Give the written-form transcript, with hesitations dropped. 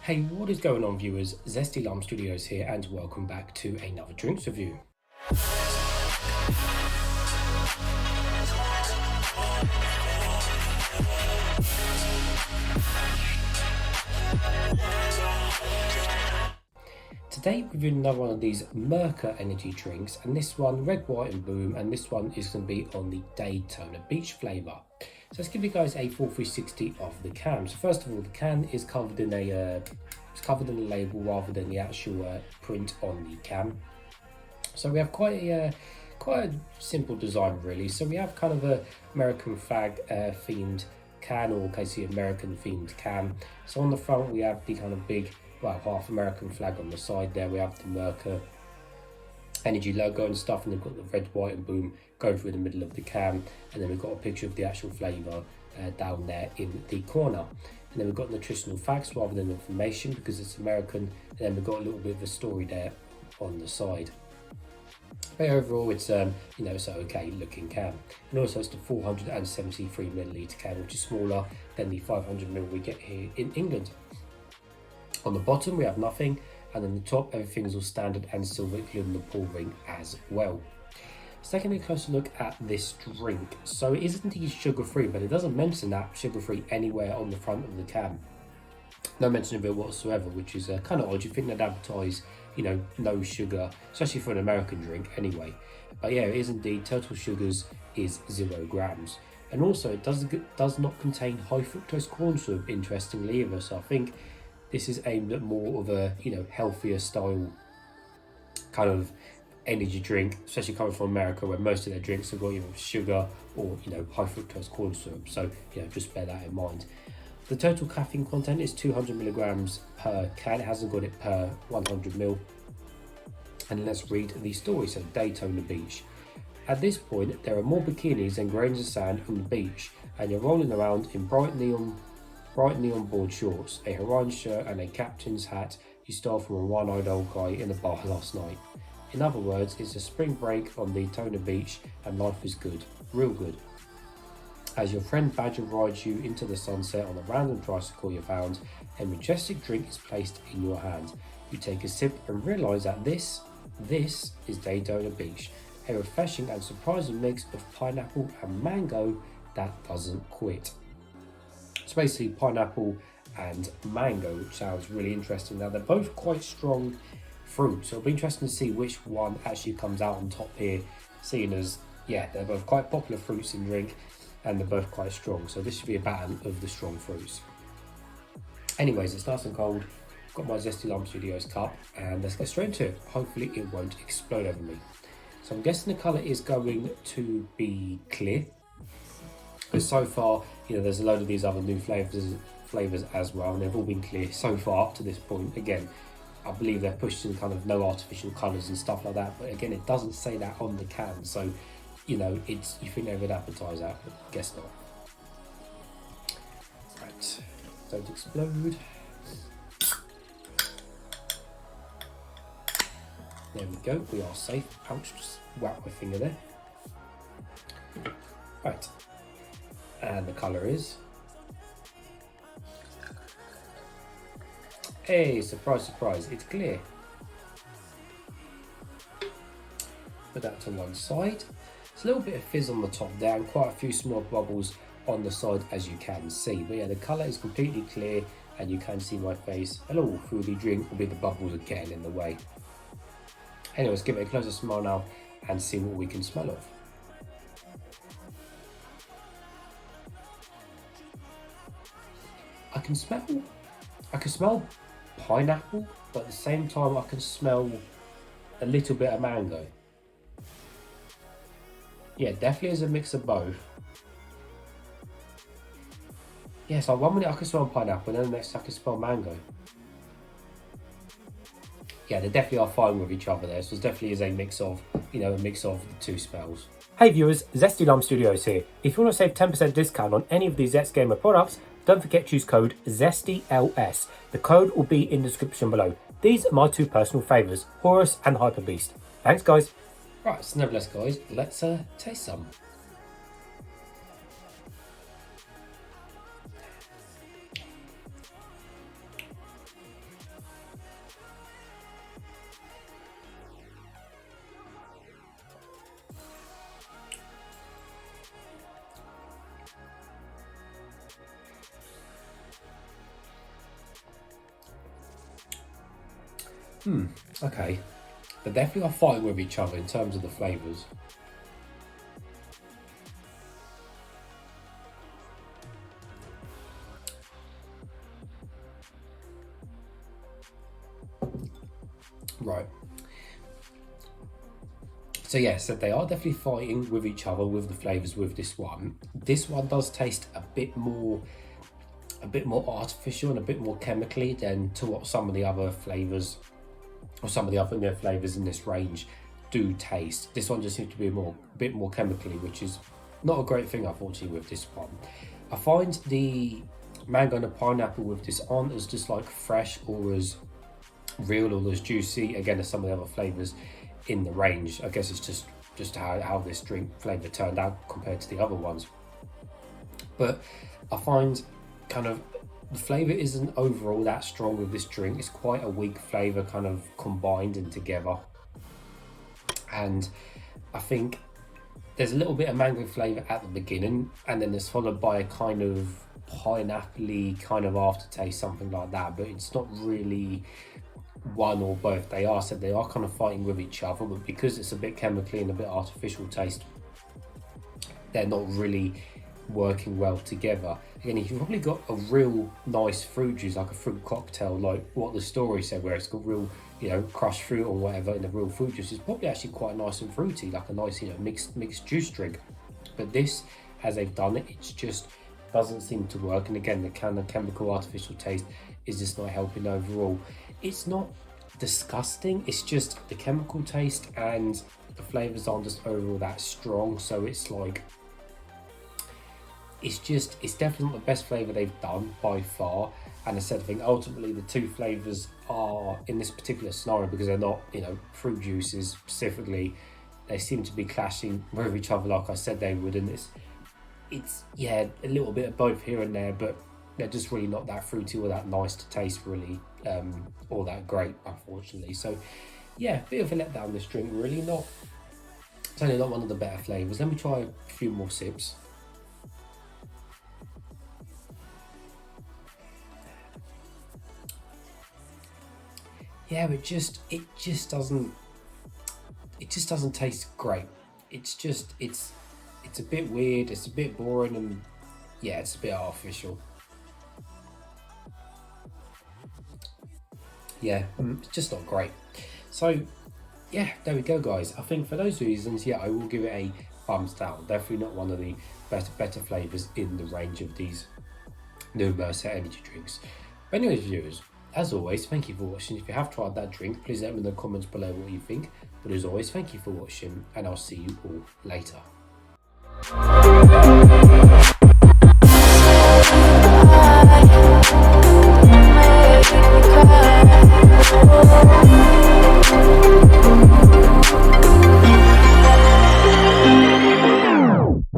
Hey, what is going on, viewers? Zesty Lime Studios here, and welcome back to another drinks review. Today we're reviewing another one of these Mercia energy drinks, and this one red, white and boom, and this one is going to be on the Daytona Beach flavour. So let's give you guys a full 360 of the can. So first of all, the can is covered in a label rather than the actual print on the can. So we have quite a simple design really. So we have kind of a American flag themed can, or basically American themed can. So on the front we have the kind of big, well, half American flag. On the side there we have the Mercia energy logo and stuff, and they've got the red, white and boom going through the middle of the can, and then we've got a picture of the actual flavour down there in the corner. And then we've got nutritional facts rather than information because it's American, and then we've got a little bit of a story there on the side. But overall it's it's an okay looking can. And also it's the 473ml can, which is smaller than the 500ml we get here in England. On the bottom we have nothing, and on the top everything's all standard and silver, including the pour ring as well. Let's take a closer look at this drink. So it is indeed sugar free, but it doesn't mention that sugar free anywhere on the front of the can. No mention of it whatsoever, which is kind of odd. You think they'd advertise, no sugar, especially for an American drink anyway. But yeah, it is indeed, total sugars is 0 grams. And also it does not contain high fructose corn syrup, interestingly either. So I think this is aimed at more of a healthier style kind of energy drink, especially coming from America, where most of their drinks have got either sugar or high fructose corn syrup. So just bear that in mind. The total caffeine content is 200mg per can. It hasn't got it per 100ml. And let's read the story. So Daytona Beach. At this point, there are more bikinis than grains of sand on the beach, and you're rolling around in bright neon board shorts, a Hawaiian shirt and a captain's hat you stole from a one-eyed old guy in a bar last night. In other words, it's a spring break on Daytona Beach and life is good, real good. As your friend Badger rides you into the sunset on a random tricycle you found, a majestic drink is placed in your hand. You take a sip and realise that this is Daytona Beach, a refreshing and surprising mix of pineapple and mango that doesn't quit. It's basically pineapple and mango, which sounds really interesting. Now they're both quite strong fruits, so it'll be interesting to see which one actually comes out on top here, seeing as they're both quite popular fruits in drink and they're both quite strong. So this should be a battle of the strong fruits. Anyways, it's nice and cold. Got my Zesty Lime Studios cup, and let's get straight into it. Hopefully it won't explode over me. So I'm guessing the colour is going to be clear, because so far there's a load of these other new flavours as well, and they've all been clear so far up to this point. Again, I believe they're pushing kind of no artificial colours and stuff like that, but again, it doesn't say that on the can, so you think they would advertise that, but guess not. Right, don't explode. There we go, we are safe. Ouch, just whack my finger there. Right, and the colour is, hey, surprise, surprise, it's clear. Put that to one side. It's a little bit of fizz on the top there, and quite a few small bubbles on the side, as you can see. But yeah, the colour is completely clear, and you can see my face. Hello, through the drink will be the bubbles again in the way. Anyways, give it a closer smell now and see what we can smell of. I can smell pineapple, but at the same time I can smell a little bit of mango. Yeah, definitely is a mix of both. Yeah, so 1 minute I can smell pineapple, and then the next I can smell mango. Yeah, they definitely are fine with each other there, so it definitely is a mix of the two smells. Hey viewers, Zesty Lime Studios here. If you want to save 10% discount on any of these Zest Gamer products, don't forget to use code ZESTYLS. The code will be in the description below. These are my two personal favourites, Horus and Hyper Beast. Thanks guys. Right, so nevertheless guys, let's taste some. Okay. They definitely are fighting with each other in terms of the flavours. Right. So yeah, so they are definitely fighting with each other with the flavours with this one. This one does taste a bit more artificial and a bit more chemically than to what some of the other flavours or some of the other flavours in this range do taste. This one just seems to be a bit more chemically, which is not a great thing unfortunately with this one. I find the mango and the pineapple with this aren't as just like fresh or as real or as juicy again as some of the other flavours in the range. I guess it's just how this drink flavour turned out compared to the other ones. But I find kind of the flavour isn't overall that strong with this drink. It's quite a weak flavour kind of combined and together. And I think there's a little bit of mango flavour at the beginning, and then it's followed by a kind of pineapple-y kind of aftertaste, something like that. But it's not really one or both. They are kind of fighting with each other, but because it's a bit chemically and a bit artificial taste, they're not really working well together. Again, if you've probably got a real nice fruit juice, like a fruit cocktail, like what the story said, where it's got real, crushed fruit or whatever in a real fruit juice, it's probably actually quite nice and fruity, like a nice, mixed juice drink. But this, as they've done it, it's just doesn't seem to work. And again, the kind of chemical artificial taste is just not helping overall. It's not disgusting, it's just the chemical taste and the flavours aren't just overall that strong. So it's like, it's definitely not the best flavour they've done by far. And I said, I think ultimately the two flavours are, in this particular scenario, because they're not, fruit juices specifically, they seem to be clashing with each other like I said they would. And it's a little bit of both here and there, but they're just really not that fruity or that nice to taste really, or that great, unfortunately. So yeah, bit of a letdown this drink, really. It's only not one of the better flavours. Let me try a few more sips. Yeah, it just doesn't taste great. It's a bit weird, it's a bit boring, and yeah, it's a bit artificial. Yeah, it's just not great. So yeah, there we go, guys. I think for those reasons, yeah, I will give it a thumbs down. Definitely not one of the better flavours in the range of these new Mercia energy drinks. But anyways, viewers, as always, thank you for watching. If you have tried that drink, please let me know in the comments below what you think. But as always, thank you for watching, and I'll see you all later. Bye.